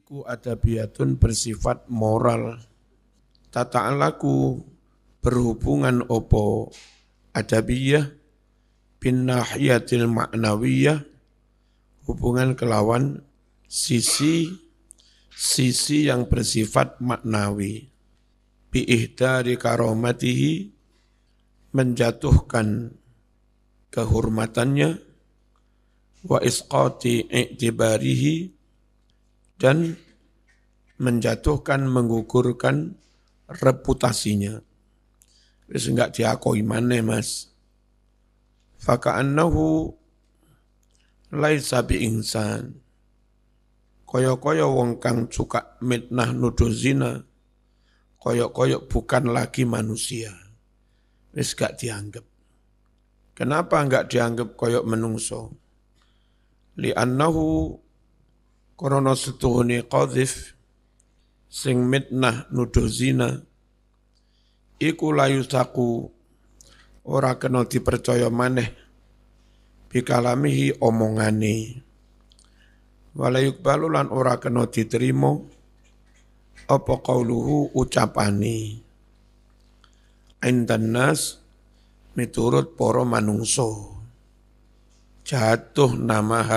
iku adabiyatun bersifat moral. Tata'alaku berhubungan opo adabiyah bin nahiyatil ma'nawiyah, hubungan kelawan sisi yang bersifat maknawi. Bi ihdari karomatihi, menjatuhkan kehormatannya, wa isqati i'tibarihi, dan menjatuhkan, menggugurkan reputasinya. Wis enggak diakui maneh Mas. Faka'annahu laisa bi insan. Koyo-koyo wong kang suka mitnah nuduh zina, koyo-koyo bukan lagi manusia. Wis gak dianggap. Kenapa enggak dianggap koyo menungso? Li'annahu korona setuhuni qadhif, sing mitnah nuduh zina, iku layusaku ora kena dipercaya maneh bikalamihi omongane, walayuk balulan ora kena diterima apa qauluhu ucapane indan nas miturut para manungso. Jatuh nama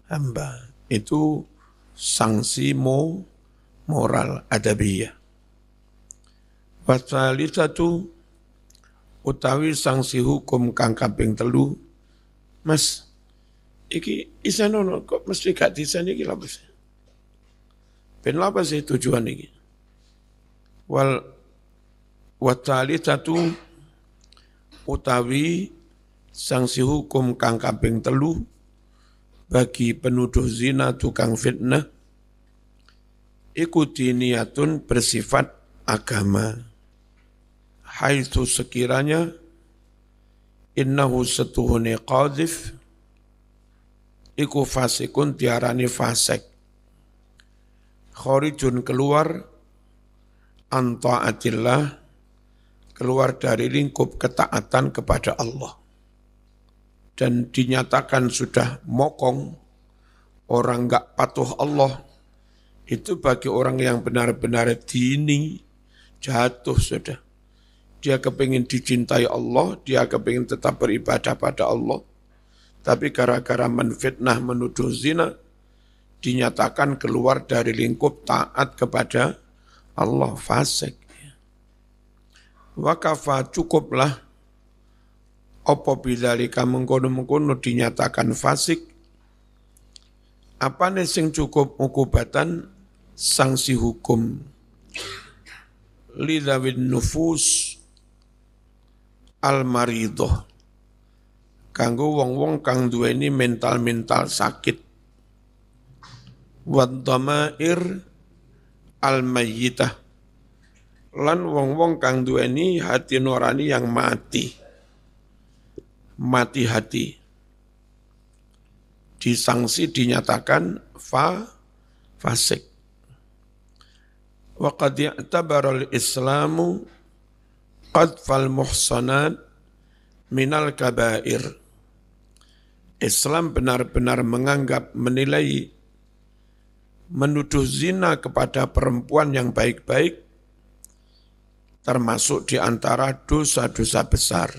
hamba itu sanksi moral adabiyah. Wasalisatu utawi sanksi hukum kang kaping 3, Mas, iki isanono kok mesti gak disan iki lha Mas. Ben apa sih tujuan iki? Wasalisatu utawi sanksi hukum kang kaping 3 bagi penuduh zina tukang fitnah iku diniyatun bersifat agama. Haitsu sekiranya innahu setuhune qadhif iku fasikun diarani fasik, kharijun keluar an ta'atillah, keluar dari lingkup ketaatan kepada Allah, dan dinyatakan sudah mokong, orang enggak patuh Allah, itu bagi orang yang benar-benar dini, jatuh sudah. Dia kepingin dicintai Allah, dia kepingin tetap beribadah pada Allah, tapi gara-gara menfitnah, menuduh zina, dinyatakan keluar dari lingkup taat kepada Allah, fasik. Wakafa cukuplah apa bidzalika mengkono-mengkono dinyatakan fasik. Apane sing cukup ukubatan sanksi hukum lidzawin nufus al-maridoh, kanggo wong-wong kang duweni mental-mental sakit, wad dhamair al-mayyitah, lan wong-wong kang duweni hati nurani yang mati hati. Disangsi dinyatakan fasik. Wa qad i'tabara al-islamu qadfal muhsanat minal kabair. Islam benar-benar menganggap, menilai menuduh zina kepada perempuan yang baik-baik termasuk di antara dosa-dosa besar.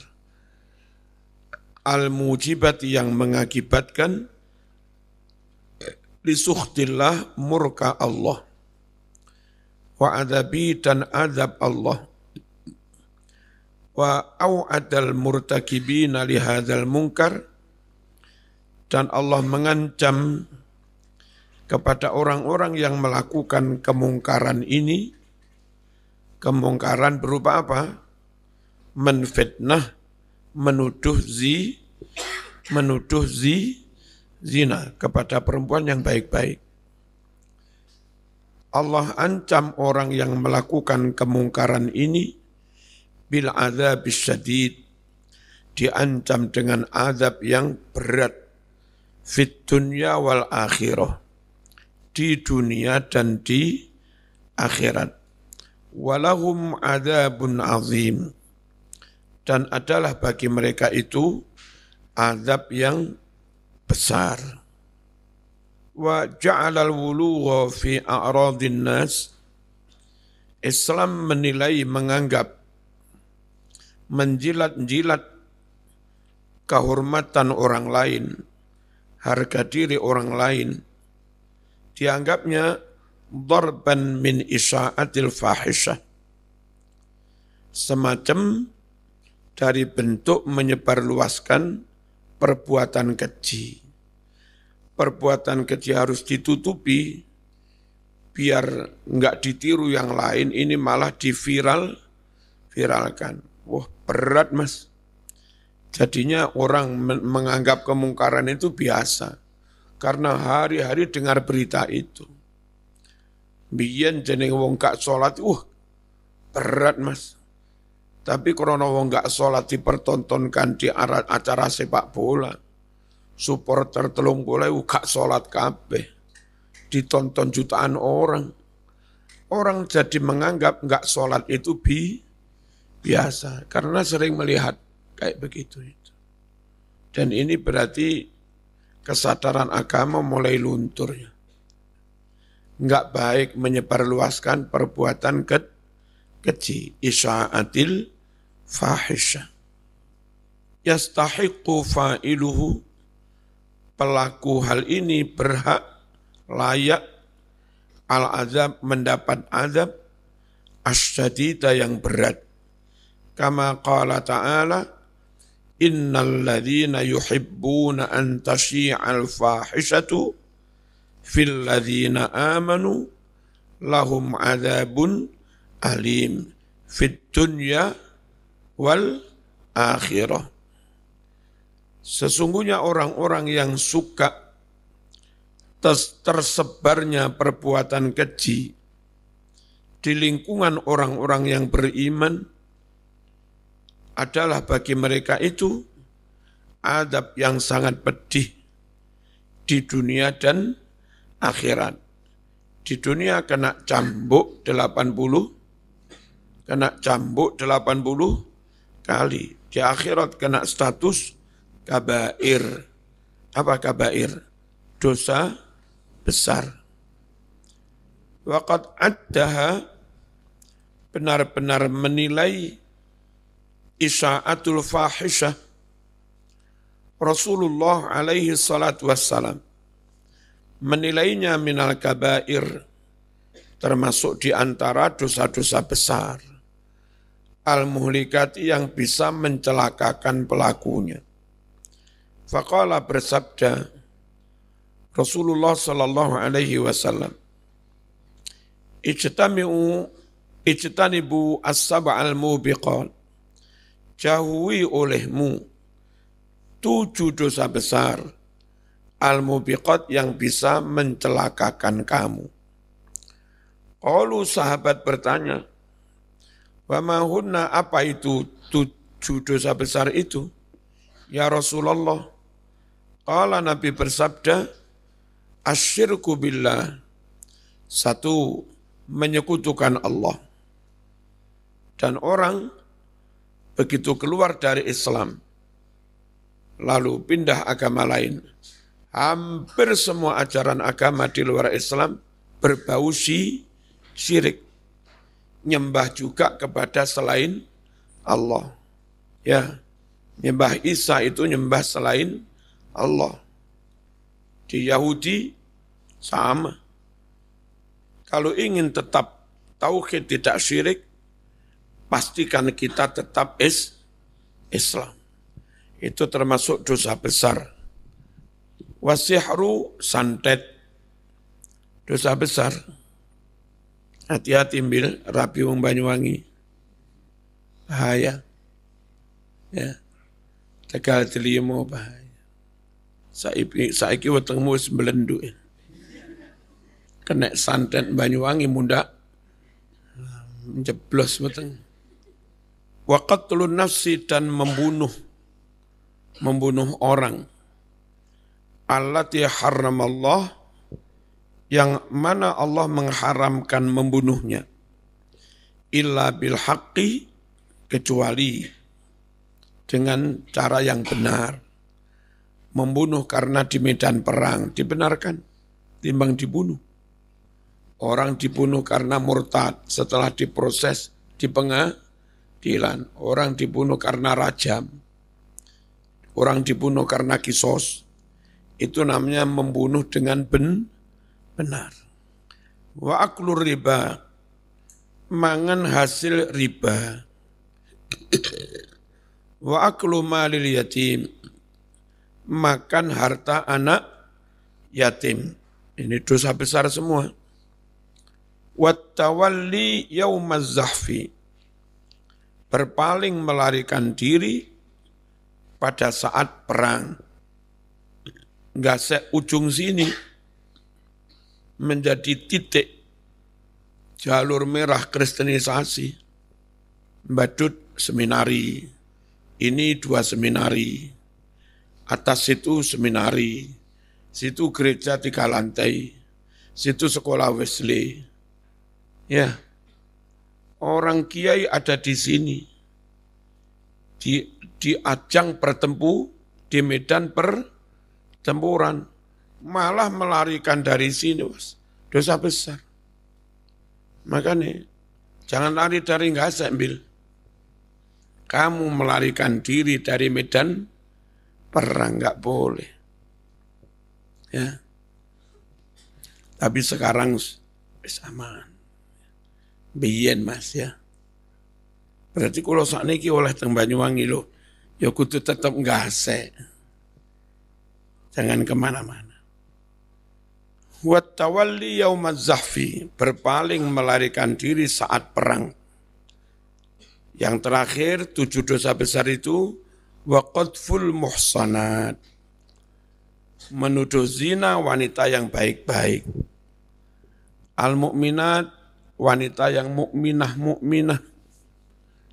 Al-mujibat yang mengakibatkan lisukhtillah murka Allah, wa adabi dan adab Allah, wa au'adal murtakibina lihadzal munkar, dan Allah mengancam kepada orang-orang yang melakukan kemungkaran ini. Kemungkaran berupa apa? Menfitnah, menuduh zina kepada perempuan yang baik-baik. Allah ancam orang yang melakukan kemungkaran ini bil adzabis syadid, diancam dengan azab yang berat fit dunya wal akhirah, di dunia dan di akhirat. Walahum adzabun azim, dan adalah bagi mereka itu azab yang besar. Wa ja'alal wulugha fi a'radin nas. Islam menilai, menganggap, menjilat-jilat kehormatan orang lain, harga diri orang lain, dianggapnya darban min isya'atil fahisyah. Semacam dari bentuk menyebarluaskan perbuatan keji. Perbuatan keji harus ditutupi, biar enggak ditiru yang lain, ini malah viralkan. Wah, berat mas. Jadinya orang menganggap kemungkaran itu biasa, karena hari-hari dengar berita itu. Biyen jeneng wong gak sholat, berat mas. Tapi karena wong gak sholat dipertontonkan di acara sepak bola, supporter 30.000 gak sholat kabeh, ditonton jutaan orang. Orang jadi menganggap gak sholat itu biasa, karena sering melihat kayak begitu itu. Dan ini berarti kesadaran agama mulai luntur ya. Enggak baik menyebarluaskan perbuatan keji, isya'atil fahisyah. Yastahiqu fa'iluhu, pelaku hal ini berhak, layak, al-azab, mendapat azab, asyadida yang berat. Kama qala ta'ala, innal ladzina yuhibbuna an tasyi'al fahishatu fil ladzina amanu lahum adzabun alim fid dunya wal akhirah. Sesungguhnya orang-orang yang suka tersebarnya perbuatan keji di lingkungan orang-orang yang beriman, adalah bagi mereka itu azab yang sangat pedih di dunia dan akhirat. Di dunia kena cambuk 80 kali. Di akhirat kena status kabair. Apa kabair? Dosa besar. Waqad addaha, benar-benar menilai isya'atul fahisyah Rasulullah alaihi salatu wassalam, menilainya minal kabair, termasuk di antara dosa-dosa besar, al-muhlikati, yang bisa mencelakakan pelakunya. Faqala, bersabda Rasulullah sallallahu alaihi wasallam, ijtanibu as-sab'al mubiqat, jauhi olehmu 7 dosa besar, al-mubiqat, yang bisa mencelakakan kamu. Qalu, sahabat bertanya, wa ma hunna, apa itu 7 dosa besar itu, ya Rasulullah? Qala, Nabi bersabda, asyirku billah, 1, menyekutukan Allah. Dan orang begitu keluar dari Islam, lalu pindah agama lain, hampir semua ajaran agama di luar Islam berbau syirik. Nyembah juga kepada selain Allah. Ya, nyembah Isa itu nyembah selain Allah. Di Yahudi sama. Kalau ingin tetap tauhid tidak syirik, pastikan kita tetap Islam. Itu termasuk dosa besar. Wasihru, santet, dosa besar. Hati-hati bil, rapi wong Banyuwangi. Bahaya. Ya. Tegal Telimo bahaya. Saiki wetengmu wis mbelendu. Kena santet Banyuwangi muda menjeblos weteng. Wa qatlun nafsi, dan membunuh orang. Allati harramallah, yang mana Allah mengharamkan membunuhnya. Illa bil haqqi, kecuali dengan cara yang benar. Membunuh karena di medan perang dibenarkan, timbang dibunuh. Orang dibunuh karena murtad setelah diproses di pengadilan. Orang dibunuh karena rajam. Orang dibunuh karena kisos. Itu namanya membunuh dengan benar. Wa aklur riba, mangan hasil riba. Wa aklu malil yatim, makan harta anak yatim. Ini dosa besar semua. Wattawalli yaumaz zahfi, berpaling melarikan diri pada saat perang. Gasek ujung sini menjadi titik jalur merah kristenisasi. Badut seminari, ini 2 seminari, atas situ seminari, situ gereja 3 lantai, situ sekolah Wesley. Ya, orang kiai ada di sini, di ajang di medan pertempuran, malah melarikan dari sini, dosa besar. Makanya jangan lari dari Gaza, ambil. Kamu melarikan diri dari medan perang, nggak boleh. Ya, tapi sekarang aman. Biyen mas ya. Berarti kalau saat ini oleh teng Banyuwangi lo, ya kudu tetap Gaza. Jangan kemana-mana. Wattawalli yaumaz zahfi, berpaling melarikan diri saat perang. Yang terakhir 7 dosa besar itu wa qadful muhsanat, menuduh zina wanita yang baik-baik. Al-mu'minat, wanita yang mukminah,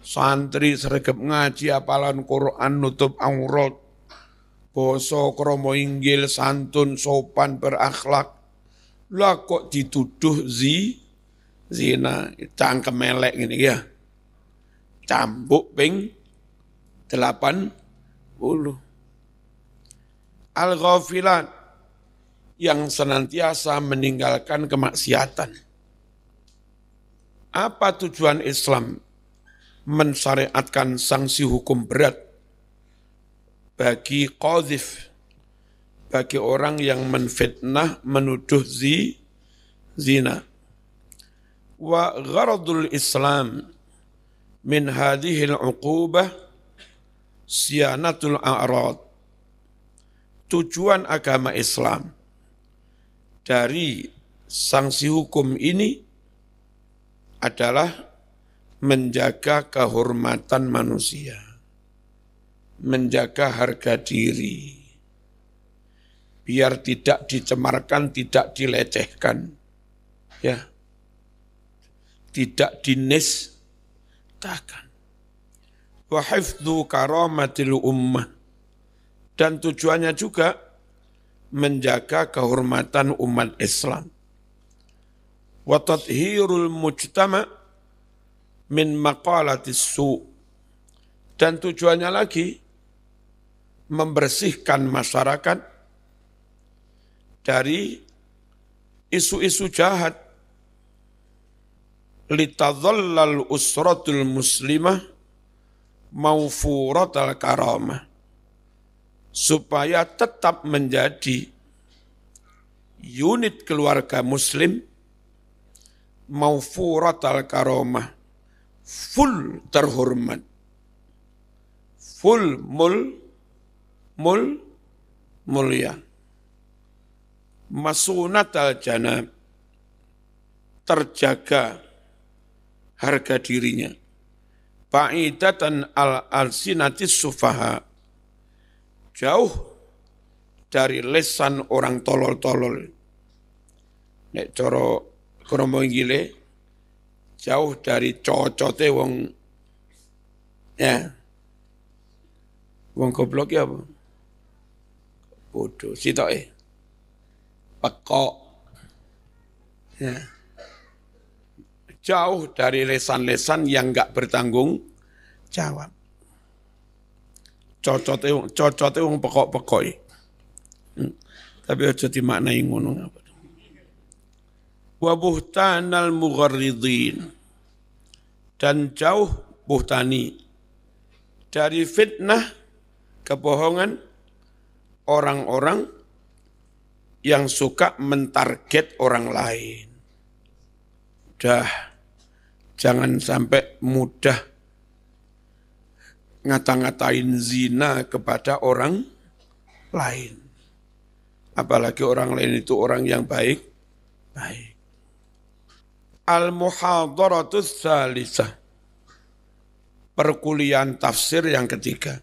santri sregep ngaji hafalan Quran nutup aurat, basa krama inggil santun sopan berakhlak. Lah kok dituduh zina, cangkem elek ngene ya. Cambuk ping 80. Al-ghafilat, yang senantiasa meninggalkan kemaksiatan. Apa tujuan Islam mensyariatkan sanksi hukum berat bagi qadhif, bagi orang yang menfitnah, menuduh zina. Wa gharadul Islam min hadhil uqubah siyanatul a'rad. Tujuan agama Islam dari sanksi hukum ini adalah menjaga kehormatan manusia, menjaga harga diri, biar tidak dicemarkan, tidak dilecehkan, ya, tidak dinistakan. Wa hifdzu karamatil ummah, dan tujuannya juga menjaga kehormatan umat Islam. Wa tathhirul mujtama' min maqalatis su', dan tujuannya lagi membersihkan masyarakat dari isu-isu jahat. Litadhallal usratul muslimah mawfuratal karamah, supaya tetap menjadi unit keluarga muslim mawfuratal karamah, full terhormat, full mulia, masunatal janab, terjaga harga dirinya, ba'idatan al-alsinatis sufaha, jauh dari lesan orang tolol-tolol. Nek coro kromo inggile, jauh dari cocote wong, ya, wong goblok ya apa? Bodoh, sitoke, pekok, ya. Jauh dari lesan-lesan yang enggak bertanggung jawab. Cocote wong pekok-pekoi. Tapi aja dimaknai ngono apa. wa buhtanal mugharridin, dan jauh buhtani dari fitnah kebohongan orang-orang yang suka mentarget orang lain. Jangan sampai mudah ngata-ngatain zina kepada orang lain. Apalagi orang lain itu orang yang baik. Al-muhadaratus salisah, perkuliahan tafsir yang ketiga.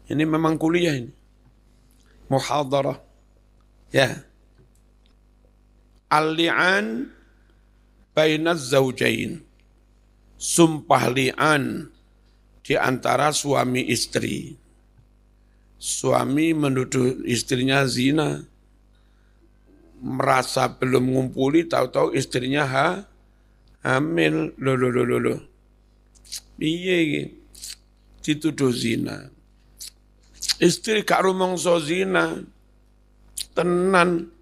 Ini memang kuliah ini. Muhadarah. Ya. Al-li'an bainaz zaujain. Sumpah li'an di antara suami istri. Suami menuduh istrinya zina, merasa belum ngumpuli, tahu-tahu istrinya hamil. Loh. Piye dituduh zina. Istri gak rumangsa zina, tenan.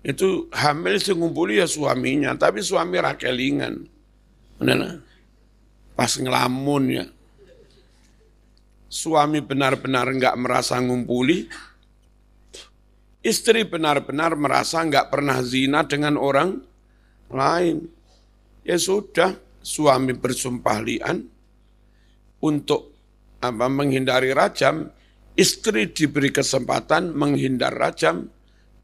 Itu hamil sing ngumpuli ya suaminya, tapi suami ra kelingan. Bener. Pas ngelamun ya. Suami benar-benar enggak merasa ngumpuli, istri benar-benar merasa enggak pernah zina dengan orang lain. Ya sudah, suami bersumpah li'an untuk menghindari rajam, istri diberi kesempatan menghindar rajam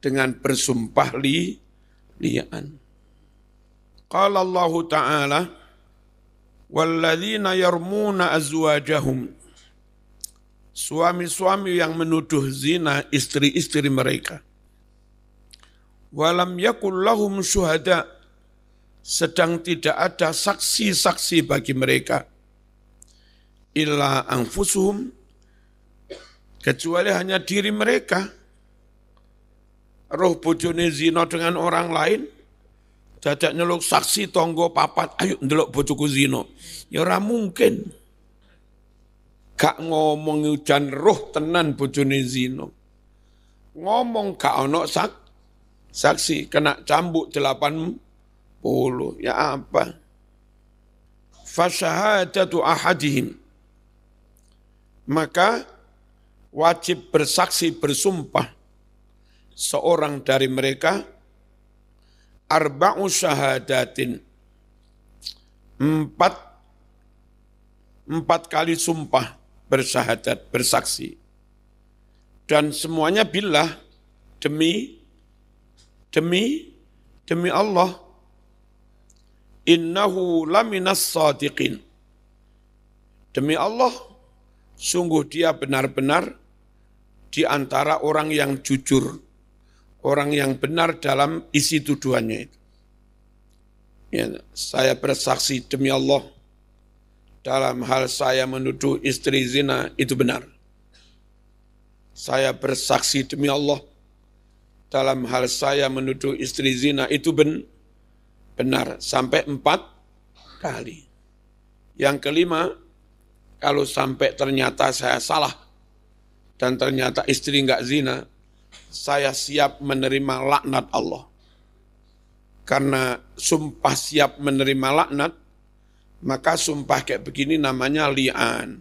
dengan bersumpah li'an. Qala Allah Ta'ala, walladzina yarmuna azwajahum, suami-suami yang menuduh zina istri-istri mereka. Walam yakul lahum syuhada, sedang tidak ada saksi-saksi bagi mereka. Illa anfusuhum, kecuali hanya diri mereka. Roh bojone zina dengan orang lain, dadak nyeluk saksi tonggo papat, ayo ndelok bojoku zina. Ya ora mungkin. Gak ngomong hujan roh tenan bojone zina. Ngomong gak ono saksi, kena cambuk 80. Ya apa? Fasyahadatu ahadihim, maka wajib bersaksi bersumpah seorang dari mereka arba'u syahadatin, empat kali sumpah bersyahadat, bersaksi. Dan semuanya billah, demi Allah. Innahu laminas sadiqin. Demi Allah, sungguh dia benar-benar di antara orang yang jujur, orang yang benar dalam isi tuduhannya itu. Ya, saya bersaksi demi Allah, dalam hal saya menuduh istri zina itu benar. Saya bersaksi demi Allah, dalam hal saya menuduh istri zina itu benar. Sampai 4 kali. Yang kelima, kalau sampai ternyata saya salah, dan ternyata istri enggak zina, saya siap menerima laknat Allah. Karena sumpah siap menerima laknat, maka sumpah kayak begini namanya li'an.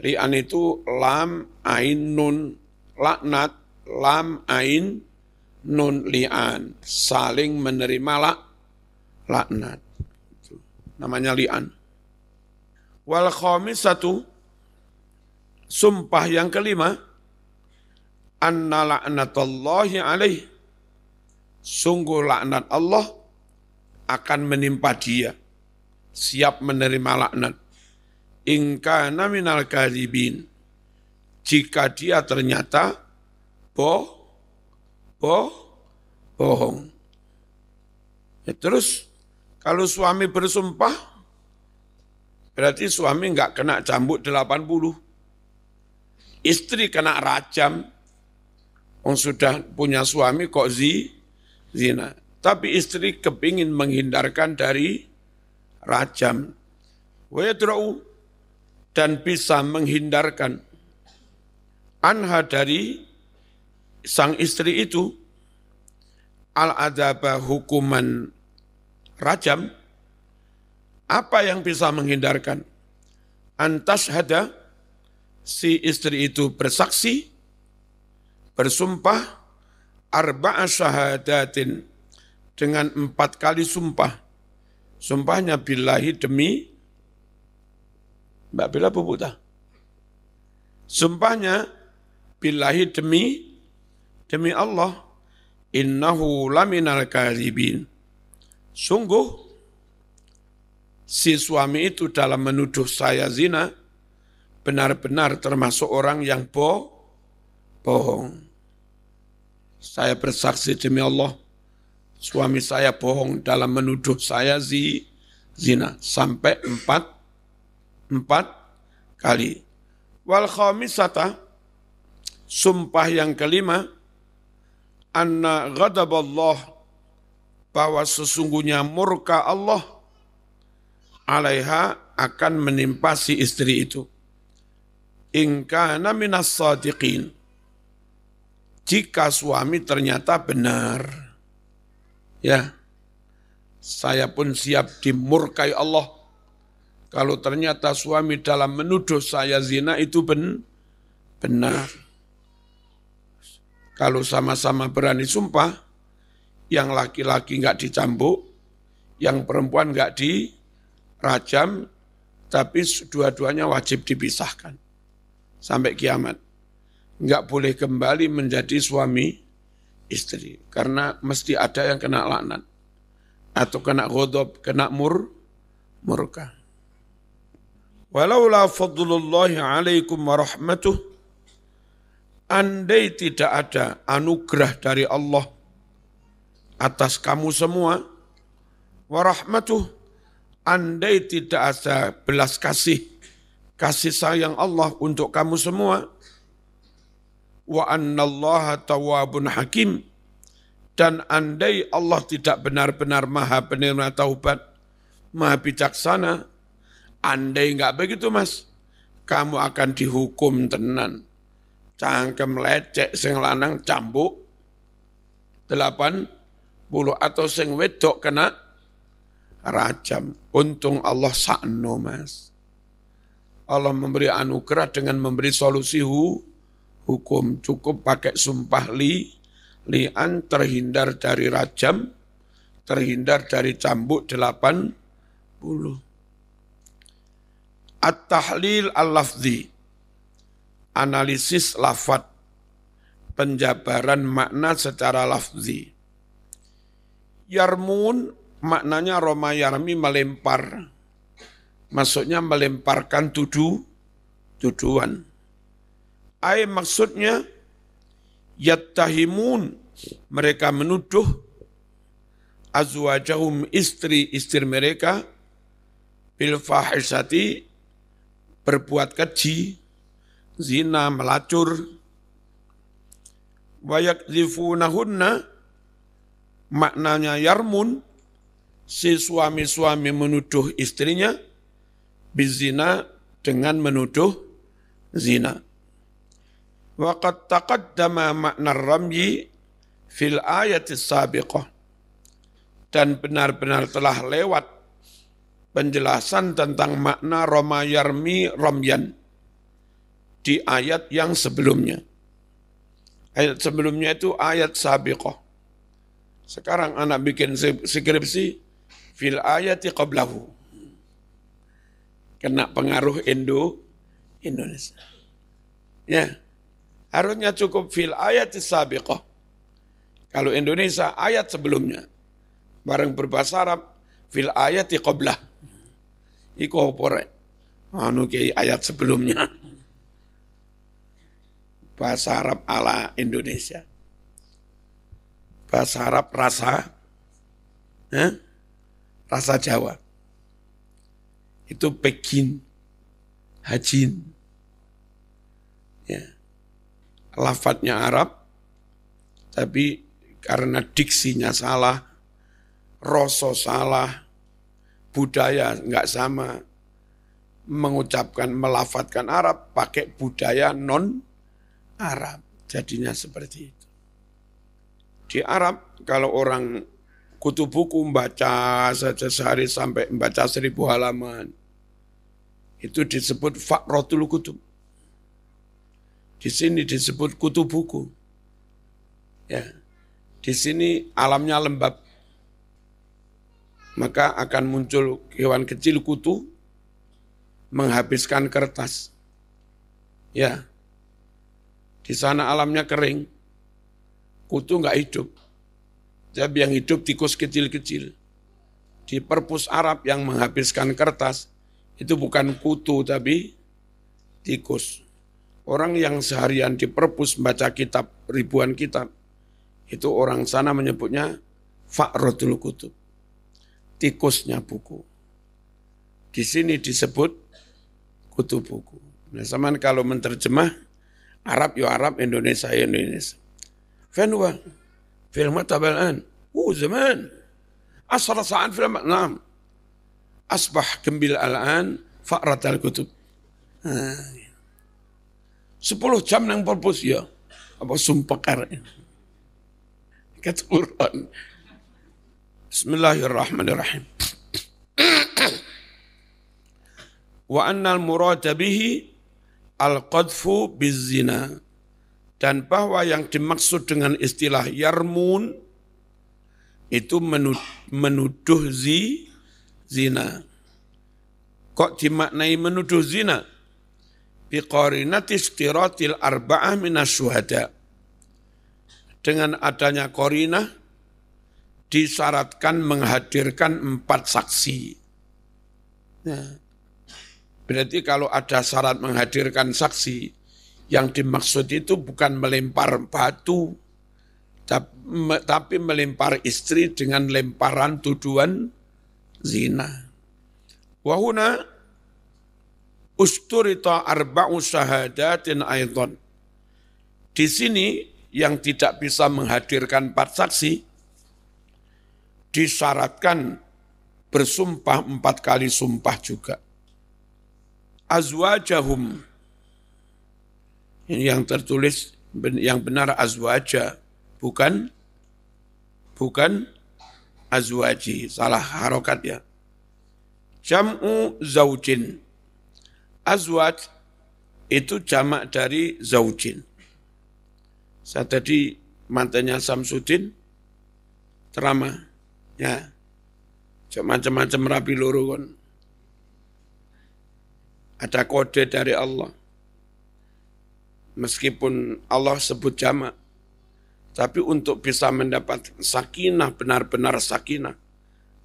Li'an itu lam, ain, nun, laknat, lam, ain, nun, li'an. Saling menerima laknat. Itu namanya li'an. Wal khamisatu, sumpah yang kelima, anna la'natallahi alaih, sungguh laknat Allah akan menimpa dia, siap menerima laknat. In kana minal kadhibin, jika dia ternyata bohong. Ya, terus kalau suami bersumpah, berarti suami enggak kena cambuk 80. Istri kena rajam. Orang sudah punya suami kok zina. Tapi istri kepingin menghindarkan dari rajam. Wa yadra'u, dan bisa menghindarkan anha dari sang istri itu al-adzaba hukuman rajam, apa yang bisa menghindarkan? Antashhada, si istri itu bersaksi, bersumpah, arba'a syahadatin, dengan 4 kali sumpah. Sumpahnya billahi demi, Mbak Bella Puputa. Sumpahnya billahi demi Allah, innahu laminal kadhibin. Sungguh, si suami itu dalam menuduh saya zina, benar-benar termasuk orang yang bohong. Saya bersaksi demi Allah, suami saya bohong dalam menuduh saya zina sampai 4 kali. Wal khamisata, sumpah yang kelima, anna ghadaballah, bahwa sesungguhnya murka Allah alaiha akan menimpa si istri itu. In kana minas sadiqin, jika suami ternyata benar. Ya, saya pun siap dimurkai Allah kalau ternyata suami dalam menuduh saya zina itu benar. Kalau sama-sama berani sumpah, yang laki-laki enggak dicambuk, yang perempuan enggak dirajam, tapi dua-duanya wajib dipisahkan sampai kiamat. Enggak boleh kembali menjadi suami istri, karena mesti ada yang kena laknat atau kena ghadab, kena murka. Walaula fadlullahi alaikum wa rahmatuh, andai tidak ada anugerah dari Allah atas kamu semua, wa rahmatuh, andai tidak ada belas kasih sayang Allah untuk kamu semua, wa annallaha tawwabun hakim, dan andai Allah tidak benar-benar maha penerima taubat, maha bijaksana, andai enggak begitu mas, kamu akan dihukum tenan. Cangkem lecek sing lanang cambuk 80 atau sing wedok kena rajam. Untung Allah sakno mas. Allah memberi anugerah dengan memberi solusi hukum. Cukup pakai sumpah li'an, terhindar dari rajam, terhindar dari cambuk 80. At-tahlil al-lafzi, analisis lafad, penjabaran makna secara lafzi. Yarmun, maknanya roma yarmi, melempar. Maksudnya melemparkan tuduhan. Maksudnya yattahimun, mereka menuduh azwajahum, istri-istri mereka, bil fahisati, berbuat keji, zina, melacur. Wa yakdzifunahunna, maknanya yarmun, si suami-suami menuduh istrinya bizina, dengan menuduh zina. Wa qad taqaddama makna ramyi fil ayatis sabiqah, dan benar-benar telah lewat penjelasan tentang makna roma yarmi romyan di ayat yang sebelumnya. Ayat sebelumnya itu ayat sabiqah. Sekarang anak bikin skripsi fil ayati qablahu. Kena pengaruh Indonesia. Ya, harusnya cukup fil ayati sabiqah. Kalau Indonesia ayat sebelumnya. Bareng berbahasa Arab fil ayati qablah. Iko pore. Anu ke ayat sebelumnya. Bahasa Arab ala Indonesia. Bahasa Arab rasa Jawa. Itu Pekin, Hajin. Ya. Lafadznya Arab, tapi karena diksinya salah, rasa salah, budaya enggak sama, mengucapkan, melafadzkan Arab, pakai budaya non-Arab. Jadinya seperti itu. Di Arab kalau orang kutu buku membaca saja sehari sampai membaca 1000 halaman, itu disebut faqratul kutub. Di sini disebut kutu buku. Ya. Di sini alamnya lembab. Maka akan muncul hewan kecil kutu menghabiskan kertas. Ya. Di sana alamnya kering. Kutu enggak hidup. Tapi yang hidup tikus kecil-kecil. Di perpus Arab yang menghabiskan kertas, itu bukan kutu tapi tikus. Orang yang seharian di perpus membaca kitab, ribuan kitab, itu orang sana menyebutnya faqratul kutub. Tikusnya buku. Di sini disebut kutu buku. Nah, zaman kalau menterjemah, Arab ya Arab, Indonesia ya Indonesia. Fenwa, film tabalan. Zaman. Asra sa'an film, naam. Asbah gembil al-an, faqratul kutub. 10 jam nang perpus ya. Apa sumpekar. Kata Quran. Bismillahirrahmanirrahim. Wa annal murada bihi al-qadfu bizina. Dan bahwa yang dimaksud dengan istilah yarmun itu menuduh zina. Kok dimaknai menuduh zina? Biqarinati istiratil arba'ah minasyuhada. Dengan adanya qarinah disyaratkan menghadirkan 4 saksi. Nah, berarti kalau ada syarat menghadirkan saksi, yang dimaksud itu bukan melempar batu, tapi melempar istri dengan lemparan tuduhan zina. Wahuna usturita arba'u syahadatin aidan. Di sini yang tidak bisa menghadirkan 4 saksi disyaratkan bersumpah 4 kali sumpah juga. Azwajahum, ini yang tertulis yang benar azwaja, bukan azwaji, salah harokat ya. Jam'u zaujin. Azwaj itu jamak dari zaujin. Saya tadi mantannya Samsudin, ceramah, ya, macam-macam rapi loro kan. Ada kode dari Allah. Meskipun Allah sebut jamak, tapi untuk bisa mendapat sakinah, benar-benar sakinah,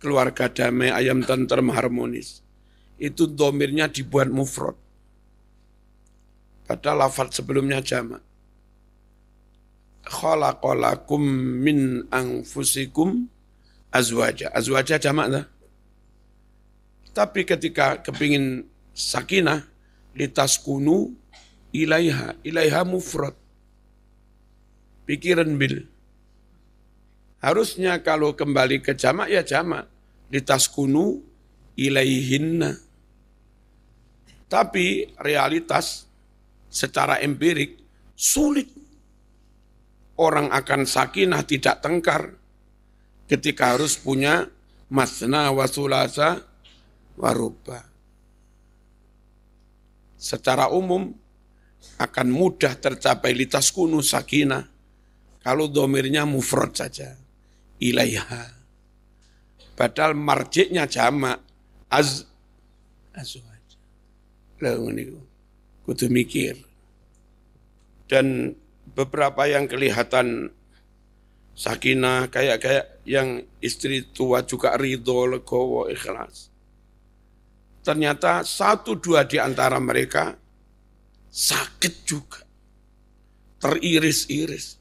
keluarga damai, ayam tentrem, harmonis, itu domirnya dibuat mufrad. Padahal lafaz sebelumnya jamak. Khalaqalakum min anfusikum azwaja. Azwaja jamak dah. Tapi ketika kepingin sakinah, litaskunu ilaiha mufrad. Pikiran bil. Harusnya kalau kembali ke jamak ya jamak. Litaskunu ilaihinna. Tapi realitas secara empirik sulit. Orang akan sakinah tidak tengkar ketika harus punya masna wa sulasa wa ruba. Secara umum akan mudah tercapai litaskunu sakinah kalau domirnya mufrad saja, ilaiha. Padahal marjiknya jamak, azwaj. Lalu ini kudu mikir. Dan beberapa yang kelihatan sakinah, kayak yang istri tua juga ridho, legowo, ikhlas. Ternyata 1-2 di antara mereka sakit juga, teriris-iris.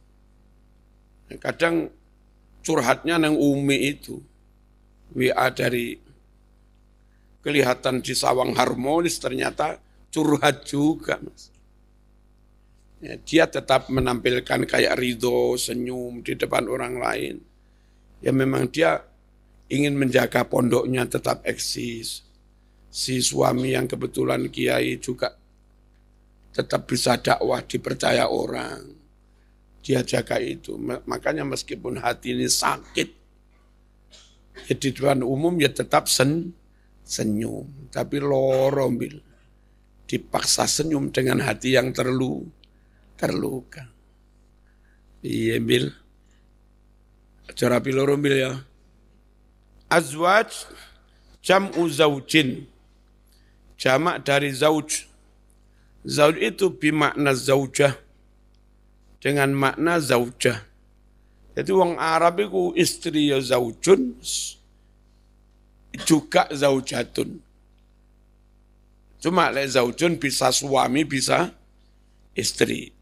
Kadang curhatnya nang Umi itu, WA dari kelihatan di sawang harmonis, ternyata curhat juga, Mas. Ya, dia tetap menampilkan kayak ridho, senyum di depan orang lain. Ya memang dia ingin menjaga pondoknya tetap eksis. Si suami yang kebetulan kiai juga tetap bisa dakwah, dipercaya orang. dia jaga itu. Makanya meskipun hati ini sakit, ya di depan umum ya tetap senyum. Tapi loro bil, dipaksa senyum dengan hati yang terluka. Iya bil, rapi loro bil ya. Azwaj jam'u zaujin, jamak dari zauj. Zauj itu bimakna zaujah, dengan makna zaujah. Jadi wong Arab itu istri ya zaujun, juga zaujatun. Cuma zaujun bisa suami, bisa istri.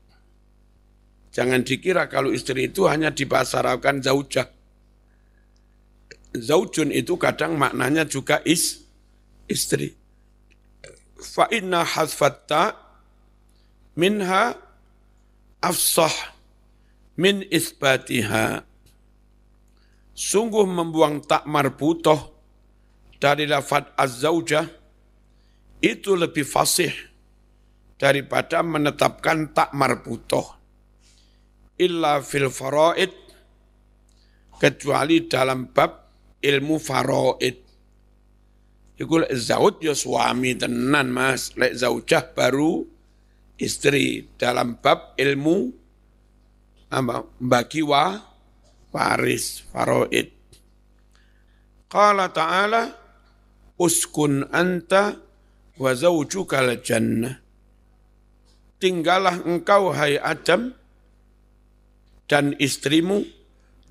Jangan dikira kalau istri itu hanya dibahasa Arabkan zaujah. Zaujun itu kadang maknanya juga istri. Fa inna hasfatta minha afsah min isbatiha. Sungguh membuang tak marbutoh dari lafaz az-zaujah itu lebih fasih daripada menetapkan tak marbutoh. Illa fil faraid, kecuali dalam bab ilmu faraid. Iku lek zauj ya suami tenan mas, lek zaujah baru istri dalam bab ilmu bagi waris faraid. Qala ta'ala uskun anta wa zawjuka al-jannah. Tinggallah engkau hai Adam dan istrimu.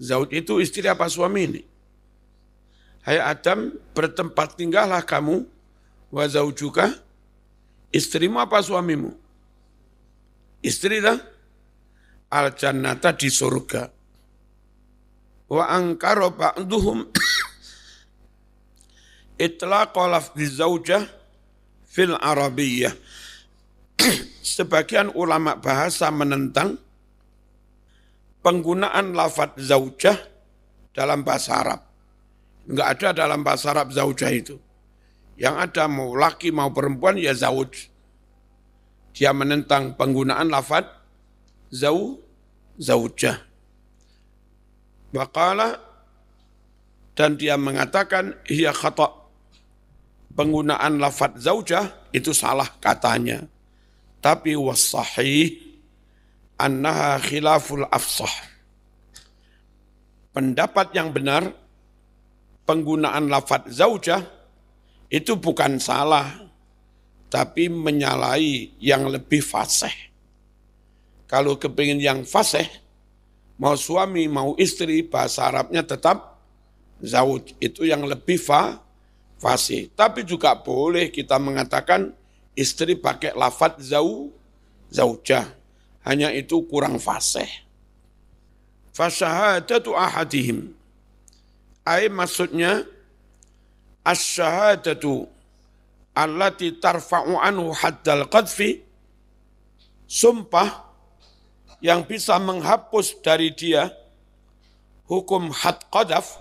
Zauj itu istri apa suami ini? Hai Adam, bertempat tinggallah kamu, wa zawjuka, istrimu apa suamimu? Istri dah al-jannata di surga. Wa angkara ba'duhum itlaqa lafzi zaujah fil arabiyyah. Sebagian ulama bahasa menentang penggunaan lafaz zaujah dalam bahasa Arab. Enggak ada dalam bahasa Arab zaujah itu. Yang ada mau laki mau perempuan ya zauj. Dia menentang penggunaan lafaz zaujah. Waqala, dan dia mengatakan hiya khata'. Penggunaan lafaz zaujah itu salah katanya. Tapi was-sahih annaha khilaful afsah. Pendapat yang benar, penggunaan lafaz zaujah itu bukan salah, tapi menyalahi yang lebih fasih. Kalau kepingin yang fasih, mau suami mau istri, bahasa Arabnya tetap zauj, itu yang lebih fasih. Tapi juga boleh kita mengatakan istri pakai lafaz zaujah, hanya itu kurang fasih. Fasyahadatu ahadihim, maksudnya asyhadatu allati tarfa'u anhu haddal qadfi, sumpah yang bisa menghapus dari dia hukum had qadaf,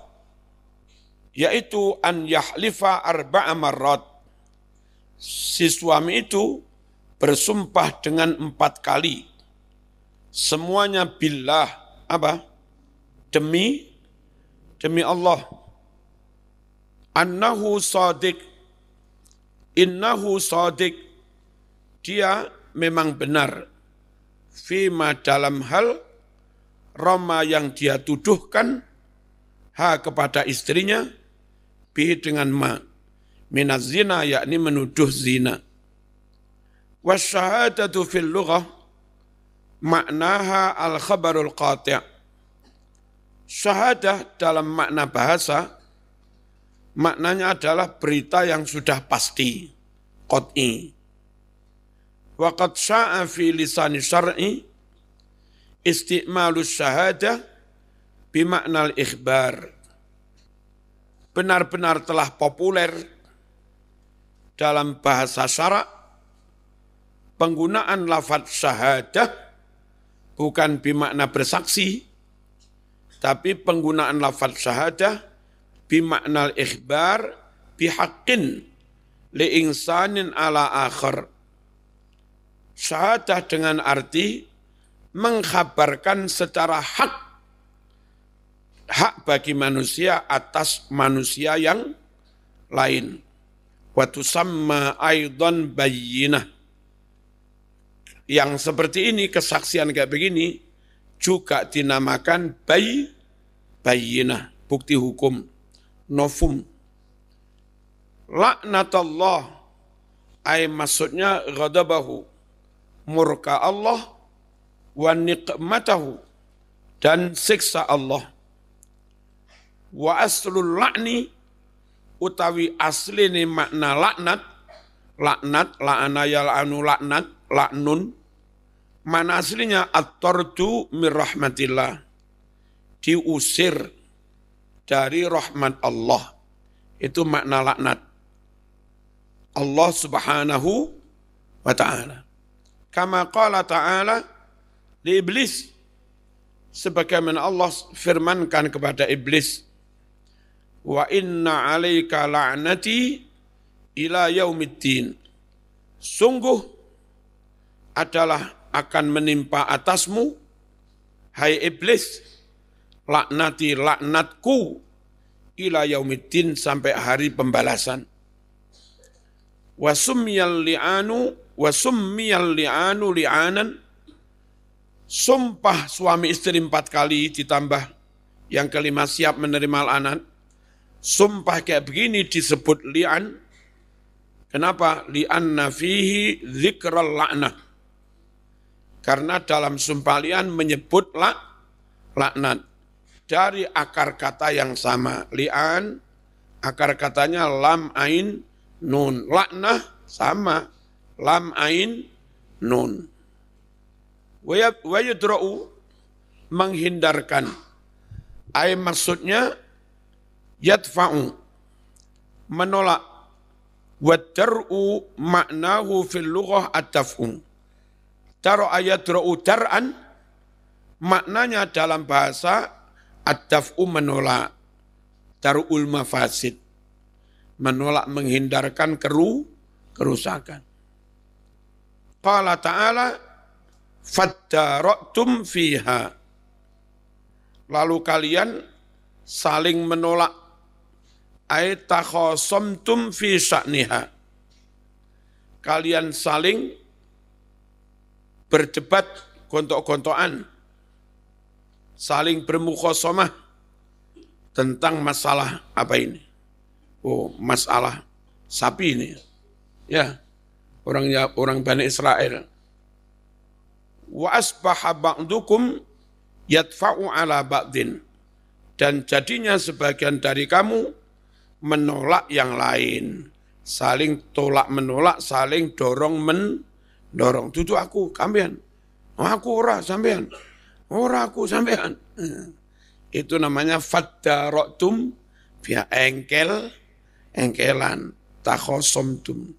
yaitu an yahlifa arba'a marrat. Si suami itu bersumpah dengan 4 kali. Semuanya billah, apa? Demi Allah. Annahu sadiq, innahu sadiq, dia memang benar. Fima dalam hal rama yang dia tuduhkan ha kepada istrinya, bi dengan ma, minaz zina, yakni menuduh zina. Wasyahadatu fil lughah maknaha al-khabarul qati'. Syahadah dalam makna bahasa, maknanya adalah berita yang sudah pasti, qat'i. Wa qad sya'a fi lisani syar'i isti'malu syahadah bimakna al-ikhbar. Benar-benar telah populer dalam bahasa syarak penggunaan lafaz syahadah bukan bimakna bersaksi, tapi penggunaan lafaz syahadah bimakna al-ikhbar bihaqqin li insanin ala akhar. Syahadah dengan arti mengkhabarkan secara hak bagi manusia atas manusia yang lain. Wa tusamma aidan bayyinah. Yang seperti ini, kesaksian kayak begini, juga dinamakan bayyinah, bukti hukum, novum. Laknatullah, ay maksudnya ghadabahu, murka Allah, wa niqmatahu, dan siksa Allah. Wa aslul la'ni, utawi asli ini makna laknat, la'ana yal'anu laknat, laknun, mana aslinya at-tardu min rahmatillah, diusir dari rahmat Allah. Itu makna laknat. Allah subhanahu wa ta'ala. Kama qala ta'ala li iblis. Sebagaimana Allah firmankan kepada iblis. Wa inna alaika la'nati ila yaumiddin. Sungguh adalah akan menimpa atasmu, hai iblis, laknati, laknatku, ila yaumiddin, sampai hari pembalasan. Wa summiyal li'anu li'anan, sumpah suami istri 4 kali ditambah yang kelima siap menerima laknat. Sumpah kayak begini disebut li'an. Kenapa? Li'anna fihi dzikral la'nah. Karena dalam sumpah li'an menyebut laknat. Dari akar kata yang sama. Li'an, akar katanya lam ain nun. Laknah sama. Lam ain nun. Wa yudra'u, menghindarkan. Ay maksudnya yadfa'u, menolak. Wadar'u maknahu fil lughah ad-daf'u. Dara'a yadra'u dar'an, maknanya dalam bahasa ad-daf'u menolak. Dar'ul mafasid, menolak, menghindarkan kerusakan. Qala ta'ala faddara'tum fiha, lalu kalian saling menolak. Ay takhasamtum fi sya'niha, kalian saling berdebat, gontok-gontokan, saling bermukhasamah tentang masalah apa ini? Oh, masalah sapi ini. Ya, orang Bani Israel. Wa asbaha ba'dukum yadfa'u ala ba'din, dan jadinya sebagian dari kamu menolak yang lain, saling tolak menolak, saling dorong mendorong. Tutu aku, kambian. Oh, aku ora sampean. Ora aku sampean. Itu namanya faddara'tum via engkelan, takhosomtum.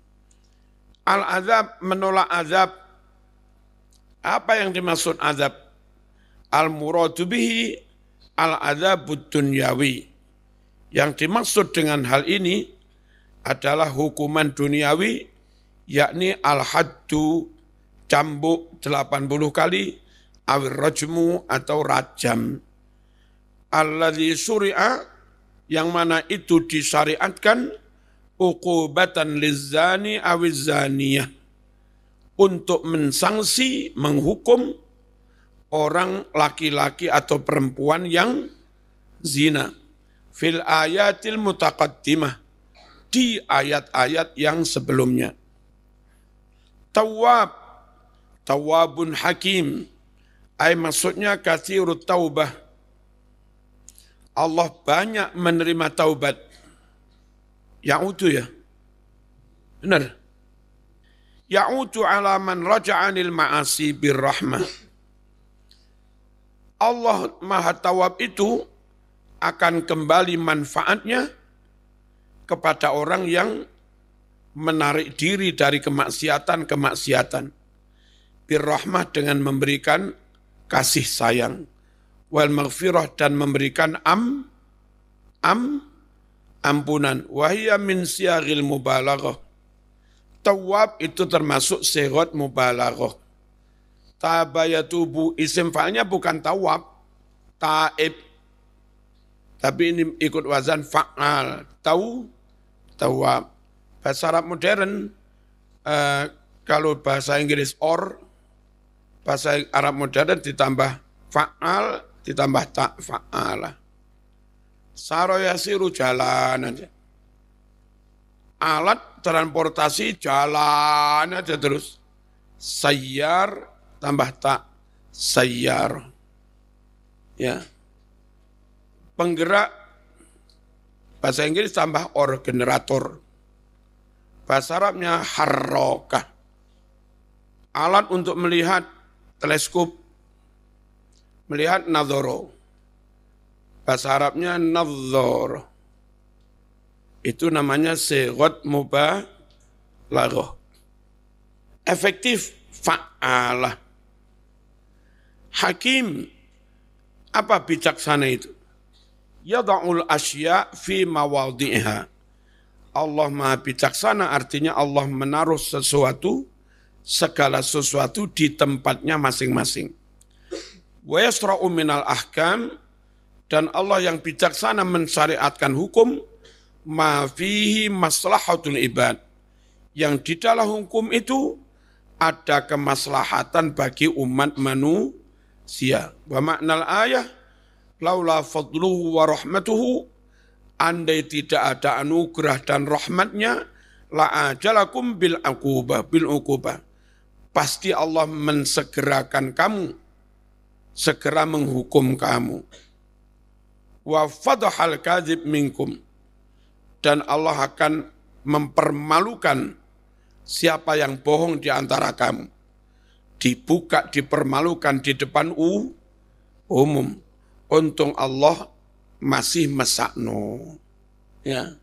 Al-azab, menolak azab. Apa yang dimaksud azab? Al-muradu bihi al-azabud dunyawi. Yang dimaksud dengan hal ini adalah hukuman duniawi, yakni al-haddu, cambuk 80 kali, awir rajmu, atau rajam. Alladzi syuri'a, yang mana itu disyariatkan, uqubatan lizzani awizzaniyah, untuk mensangsi, menghukum orang laki-laki atau perempuan yang zina. Fil ayatil mutaqaddimah, di ayat-ayat yang sebelumnya. Tawwabun hakim, ay maksudnya katsirut taubah, Allah banyak menerima taubat. Ya'udu ya? Benar? Ya'udu ala man raja'anil ma'asi birrahmah. Allah Maha Tawwab itu akan kembali manfaatnya kepada orang yang menarik diri dari kemaksiatan. Birrahmah, dengan memberikan kasih sayang. Wal maghfirah, dan memberikan ampunan. Wahiyya min siyaghil mubalaghah. Tawwab itu termasuk sighah mubalaghah. Taba yatubu, isim fa'ilnya bukan tawab, taib. Tapi ini ikut wazan fa'al, tawab. Bahasa Arab modern, kalau bahasa Inggris bahasa Arab modern ditambah fa'al, ditambah tak fa'ala. Saro yasiru jalan aja. Alat transportasi jalan aja terus. Sayyar tambah tak sayyar. Ya. Penggerak bahasa Inggris tambah generator. Bahasa Arabnya harrokah. Alat untuk melihat teleskop, melihat nadhoro. Bahasa Arabnya nadhor. Itu namanya sighat mubalaghah. Efektif fa'alah. Hakim, apa bijaksana itu? Yada'ul asya fi mawadhi'iha. Allah Maha Bijaksana artinya Allah menaruh sesuatu, segala sesuatu di tempatnya masing-masing. Wa yasra'u minal ahkam, dan Allah yang bijaksana mensyariatkan hukum, ma fihi maslahatul ibad, yang di dalam hukum itu ada kemaslahatan bagi umat manusia. Wa maknal ayah, laula fadluhu wa rahmatuhu, andai tidak ada anugerah dan rahmatnya, la'ajalakum bil uqubah. Pasti Allah mensegerakan kamu, segera menghukum kamu. Wa fadhal kadzib minkum, dan Allah akan mempermalukan siapa yang bohong di antara kamu. Dibuka, dipermalukan di depan umum. Untung Allah masih mesakno, ya,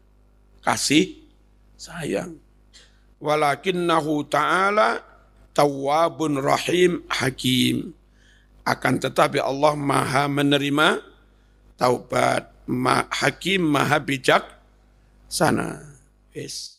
kasih sayang. Walakinnahu ta'ala tawwabun rahim hakim. Akan tetapi Allah maha menerima taubat, hakim maha bijak sana. Yes.